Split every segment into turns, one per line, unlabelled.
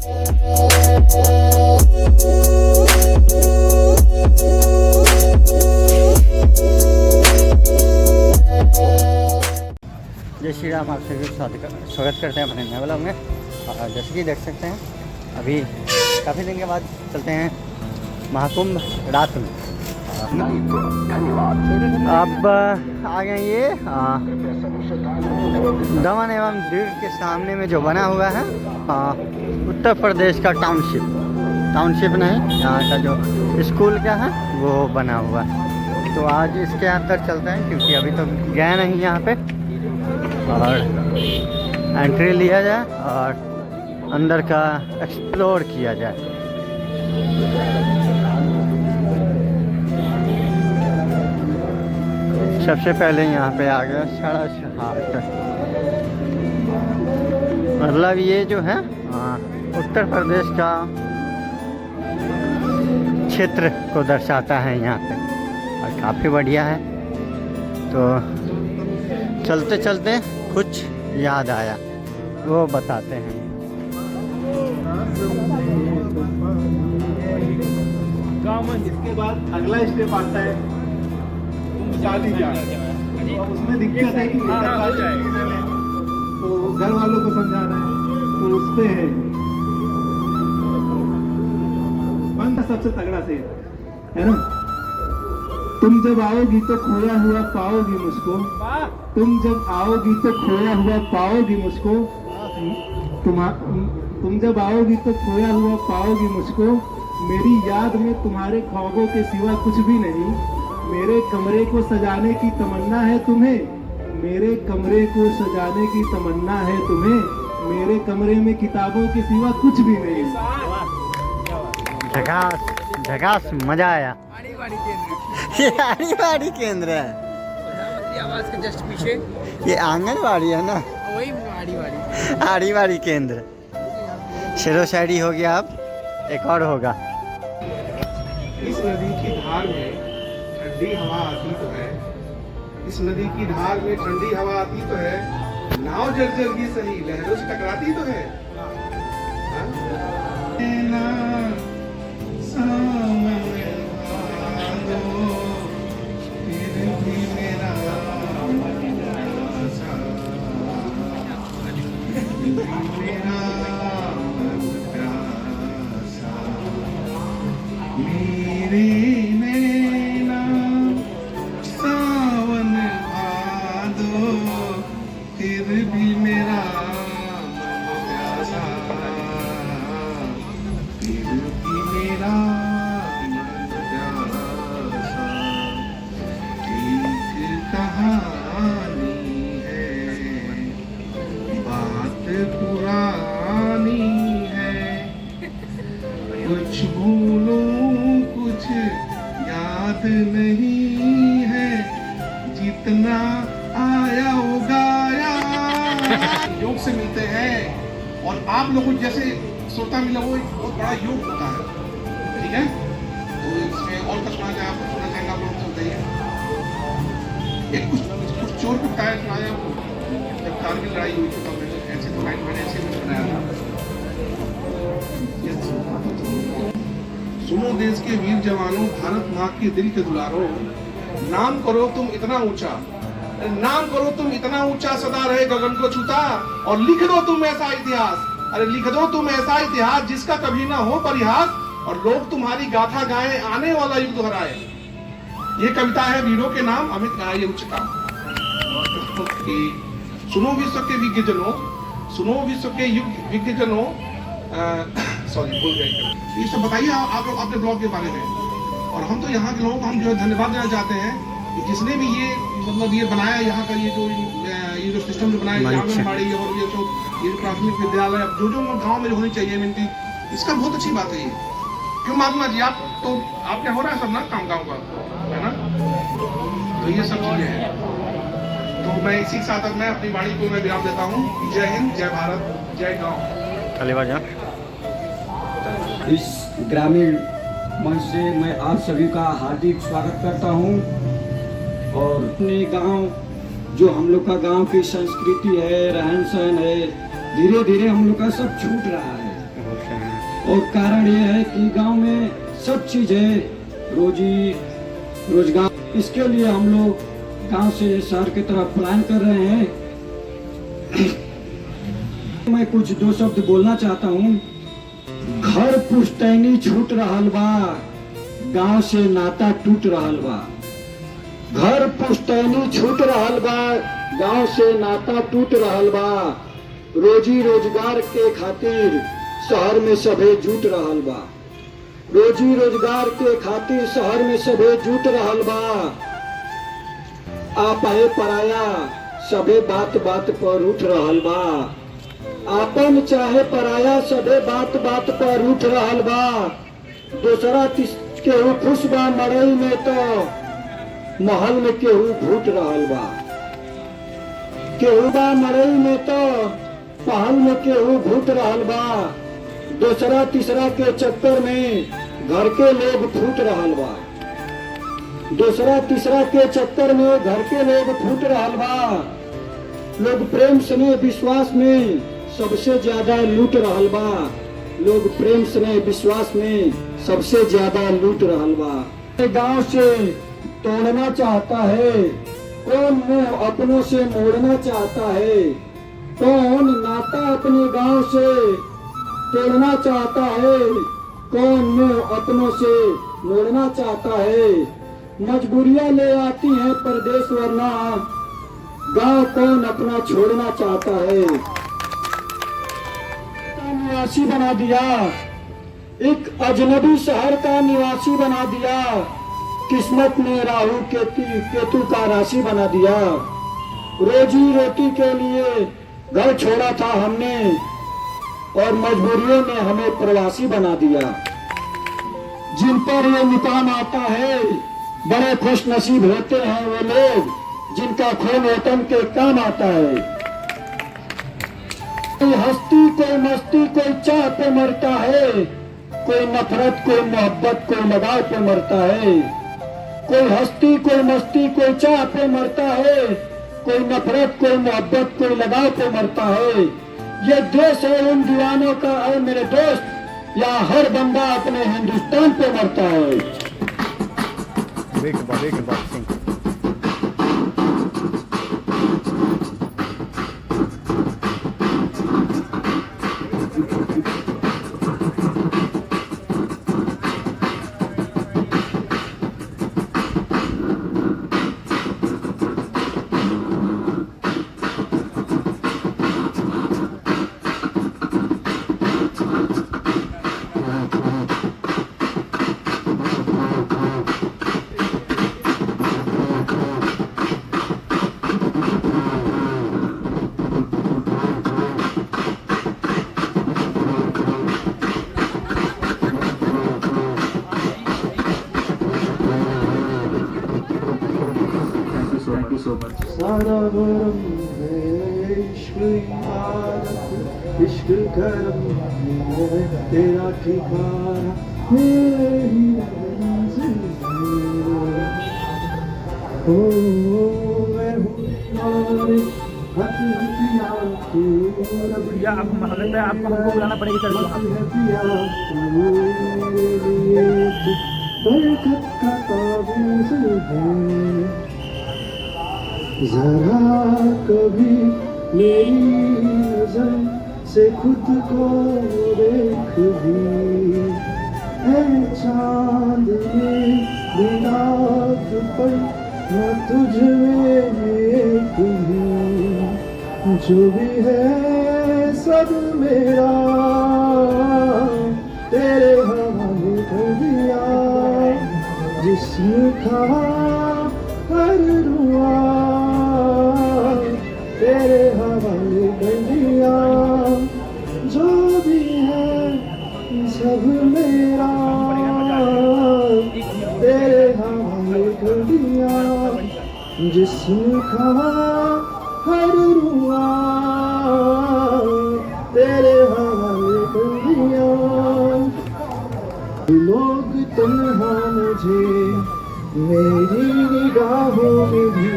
जय श्री राम। आप सभी स्वागत करते हैं अपने नए व्लॉग में। और जैसे कि देख सकते हैं अभी काफ़ी दिन के बाद चलते हैं महाकुंभ रात में। अब आ गए ये दमन एवं दीव के सामने में जो बना हुआ है उत्तर प्रदेश का टाउनशिप नहीं, यहाँ का जो स्कूल का है वो बना हुआ है। तो आज इसके अंदर चलते हैं क्योंकि अभी तो गए नहीं यहाँ पे, और एंट्री लिया जाए और अंदर का एक्सप्लोर किया जाए। सबसे पहले यहाँ पे आ गया सड़क हाट। मतलब ये जो है उत्तर प्रदेश का क्षेत्र को दर्शाता है यहाँ पे, और काफ़ी बढ़िया है। तो चलते चलते कुछ याद आया वो बताते हैं।
इसके बाद अगला स्टेप आता है शादी ब्याह। अब उसमें दिक्कत है कि तो घर वालों को समझाना है, तो उस पे है सबसे तगड़ा से है ना। तुम जब आओगी तो खोया हुआ पाओगी मुझको, तुम जब आओगी तो खोया हुआ पाओगी मुझको, तुम जब आओगी तो खोया हुआ पाओगी मुझको। मेरी याद में तुम्हारे ख्वाबों के सिवा कुछ भी नहीं। मेरे कमरे को सजाने की तमन्ना है तुम्हें, मेरे कमरे को सजाने की तमन्ना है तुम्हें। मेरे कमरे में किताबों के सिवा कुछ भी नहीं।
झकास झकास, मजा आया। ये आंगनबाड़ी केंद्र है,
प्रधानमंत्री आवास के जस्ट पीछे
ये आंगनबाड़ी है ना,
वही
आड़ीवाड़ी केंद्र। शेरो शायरी हो गया, अब एक और होगा।
इस नदी की धार में ठंडी हवा आती तो है, इस नदी की धार में ठंडी हवा आती तो है। नाव जर्जर भी सही लहरों से टकराती तो है। कुछ भूलूं कुछ याद नहीं है, जितना आया वो गाया। योग से मिलते हैं और आप लोगों को जैसे श्रोता मिला वो एक बहुत बड़ा योग होता है, ठीक है। तो इसमें और कुछ सुना जाए, आपको सुना जाएगा, आप लोग सुनते हैं। एक कुछ चोर को टायर सुनाया आपको, जब कारगिल लड़ाई हुई थी तब मैंने ऐसे तो लाइन मैंने ऐसे में बनाया था। सुनो देश के वीर जवानों, भारत माँ के दिल के दुलारो, नाम करो तुम इतना ऊंचा, नाम करो तुम इतना ऊंचा, सदा रहे गगन को छूता। और लिख दो तुम ऐसा इतिहास, अरे लिख दो तुम ऐसा इतिहास जिसका कभी ना हो परिहास, और लोग तुम्हारी गाथा गाएं, आने वाला युग दोहराए। ये कविता है वीरों के नाम, अमित गाए उच्चता। सुनो विश्व के विज्ञजनों, सुनो विश्व के विज्ञजनों, सॉरी भूल गए। ये सब बताइए आप लोग अपने ब्लॉग के बारे में। और हम तो यहाँ के लोगों को हम जो धन्यवाद देना चाहते हैं कि जिसने भी ये मतलब ये बनाया, यहाँ का ये जो सिस्टम जो बनाया, आंगनबाड़ी और ये प्राथमिक विद्यालय जो गाँव में होनी चाहिए मिलती, इसका बहुत अच्छी बात है ये। क्यों महात्मा जी, आप तो आपने हो रहा है सब ना काम गाँव का, है ना। तो ये सब चीजें हैं। तो मैं इसी के साथ मैं अपनी वाणी को मैं विराम देता हूँ। जय हिंद, जय भारत, जय गाँव।
इस ग्रामीण मंच से मैं आप सभी का हार्दिक स्वागत करता हूं। और अपने गांव, जो हम लोग का गांव की संस्कृति है, रहन सहन है, धीरे धीरे हम लोग का सब छूट रहा है। और कारण ये है कि गांव में सब चीजें रोजी रोजगार, इसके लिए हम लोग गांव से शहर की तरफ प्लान कर रहे हैं। मैं कुछ दो शब्द बोलना चाहता हूँ। घर पुश्तैनी छूट रहल बा, गांव से नाता टूट रहल बा। घर पुश्तैनी छूट रहल बा, गांव से नाता टूट रहल बा। रोजी रोजगार के खातिर शहर में सभे जुट रहल बा। रोजी रोजगार के खातिर शहर में सभे जुट रहल बा। आपहे पराया सभे बात बात पर उठ रहल बा। आपन चाहे पराया सभे बात बात पर उठ रहल बा। दूसरा केहू खुश बा मड़ई में तो महल में केहू भूट रहल बा। केहू बा मड़ई में तो महल में केहू भूट रहल बा। दूसरा तीसरा के चक्कर में घर के लोग फूट रहल बा। दूसरा तीसरा के चक्कर में घर के लोग फूट रहल बा। लोग प्रेम स्नेह विश्वास में सबसे ज्यादा लूट रहल बा। लोग प्रेम स्नेह विश्वास में सबसे ज्यादा लूट रहल बा। गांव से तोड़ना चाहता है, कौन मुंह अपनों से मोड़ना चाहता है। कौन नाता अपने गांव से तोड़ना चाहता है, कौन मुंह अपनों से मोड़ना चाहता है। मजबूरियां ले आती हैं परदेश, वरना गांव कौन अपना छोड़ना चाहता है। निवासी बना दिया, एक अजनबी शहर का निवासी बना दिया। किस्मत ने राहु केतु का राशि बना दिया। रोजी रोटी के लिए घर छोड़ा था हमने और मजबूरियों ने हमें प्रवासी बना दिया। जिन पर ये निकाम आता है, बड़े खुश नसीब होते हैं वो लोग जिनका खून वतन के काम आता है। कोई हस्ती, कोई मस्ती, कोई चाह पे मरता है। कोई नफरत, कोई मोहब्बत, कोई लगाव पे मरता है। कोई हस्ती, कोई मस्ती, कोई चाह पे मरता है। कोई नफरत, कोई मोहब्बत, कोई लगाव पे मरता है। ये देश है उन दीवानों का है मेरे दोस्त, या हर बंदा अपने हिंदुस्तान पे मरता है।
सारा वरम है इश्क इबादत, इश्क करम है तेरा ठिकाना, मेरी मंजिल है। ओ मैं हूँ तुम्हारे हाथ पिया तू,
या आप लगता है आपको हमको बुलाना पड़ेगा चढ़
मेरे लिए बरकत का ताबीज़ है। जरा कभी मेरी नजर से खुद को देख भी, है चांद में बिनाद पर न तुझ में एक भी। जो भी है सब मेरा तेरे हवाले कर दिया। जिस्म का हर रुआ तेरे हवाले कर दिया। जो भी है सब मेरा तेरे हवाले कर दिया। जिस्म का हर रुआ तेरे हवाले कर दिया। लोग तन्हा मुझे मेरी निगाहों में भी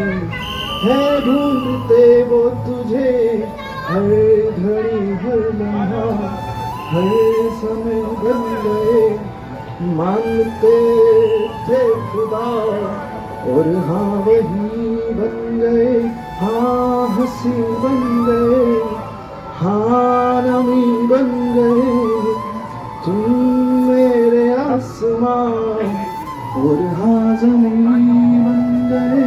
है ढूंढते वो तुझे, हर घड़ी हर लम्हा हर समय बन गए, मांगते थे खुदा और हाँ वही बन गए, हाँ हंसी बन गए, हाँ नमी बन गए, तुम मेरे आसमान और हाँ ज़मीन बन गए।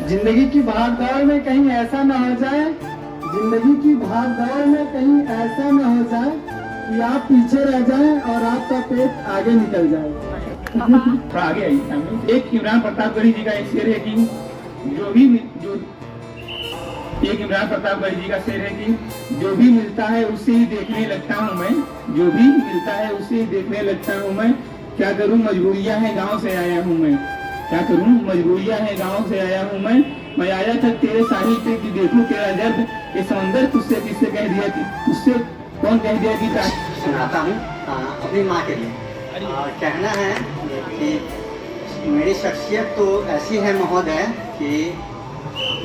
जिंदगी की भागदौड़ में कहीं ऐसा न हो जाए, जिंदगी की भागदौड़ में कहीं ऐसा न हो जाए कि आप पीछे रह जाएं और आपका पेट आगे निकल जाए।
थोड़ा आगे आई सामने। एक इमरान प्रतापगढ़ी जी का एक शेर है कि एक इमरान प्रतापगढ़ी जी का शेर है कि जो भी मिलता है उसे ही देखने लगता हूँ मैं, जो भी मिलता है उसे ही देखने लगता हूँ मैं, क्या करूँ मजबूरियाँ हैं गाँव से आया हूँ मैं, क्या करूँ मजबूरियाँ हैं गाँव से आया हूँ मैं आया था तेरे साहिल पे कि देखूं तेरा जब ये समंदर तुझसे किससे कह दिया कि तुझसे कौन कह दिया कि
सुनाता हूँ अपनी माँ के लिए। और कहना है कि मेरी शख्सियत तो ऐसी है महोदय कि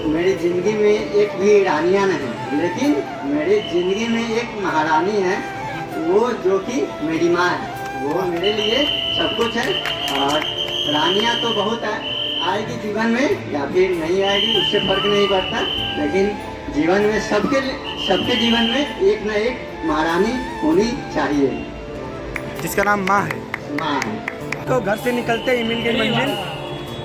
मेरी ज़िंदगी में एक भी रानियाँ नहीं, लेकिन मेरी ज़िंदगी में एक महारानी है, वो जो कि मेरी माँ है। वो मेरे लिए सब कुछ है। और रानियाँ तो बहुत है, आएगी जीवन में या फिर नहीं आएगी उससे फर्क नहीं पड़ता, लेकिन जीवन में सबके जीवन में एक ना एक महारानी होनी चाहिए,
जिसका नाम माँ है।
माँ है।
को घर से निकलते ही मिल गई मंजिल,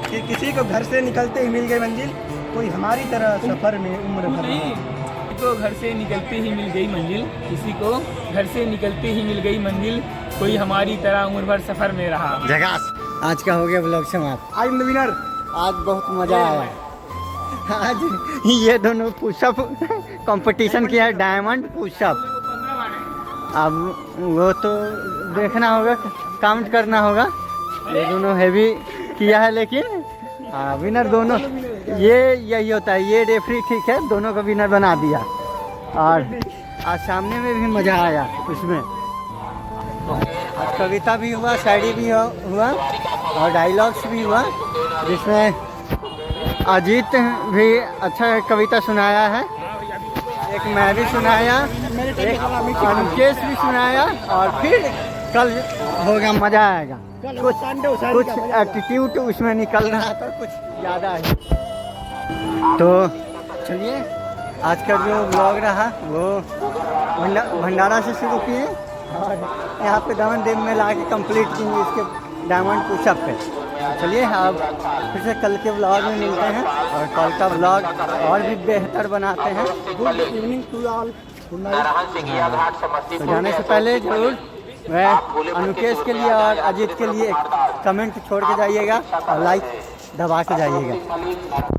कि किसी को घर से निकलते ही मिल गई मंजिल, कोई हमारी तरह सफर में उम्र भर रहा।
किसी को घर से निकलते ही मिल गई मंजिल, किसी को घर से निकलते ही मिल गई मंजिल, कोई हमारी तरह उम्र भर सफर में रहा।
जगास। आज का हो गया ब्लॉग समाप्त।
I am the winner.
आज बहुत मज़ा आया। आज ये दोनों पुशअप कंपटीशन किया है, डायमंड पुशअप। अब वो तो देखना होगा, काउंट करना होगा। ये दोनों हैवी किया है, लेकिन विनर दोनों यही होता है। ये रेफरी ठीक है, दोनों को विनर बना दिया। और आज सामने में भी मज़ा आया उसमें। आज कविता भी हुआ, शायरी भी हुआ और डायलॉग्स भी हुआ, जिसमें अजीत भी अच्छा कविता सुनाया है, एक मैं भी सुनाया, एक अनुकेश भी सुनाया। और फिर कल होगा, मज़ा आएगा। कुछ एटीट्यूड उसमें निकल रहा था, कुछ ज़्यादा है। तो चलिए, आज का जो ब्लॉग रहा वो भंडारा से शुरू किए और यहाँ पे दमन देव में ला के कम्प्लीट किए इसके डायमंड पुशअप पे। चलिए अब फिर से कल के ब्लॉग में मिलते हैं और कल का ब्लॉग और भी बेहतर बनाते हैं।
Good evening to all. Good night.
तो जाने से पहले जरूर मैं अनुकेश के लिए और अजीत के लिए कमेंट छोड़ के जाइएगा और लाइक दबा के जाइएगा।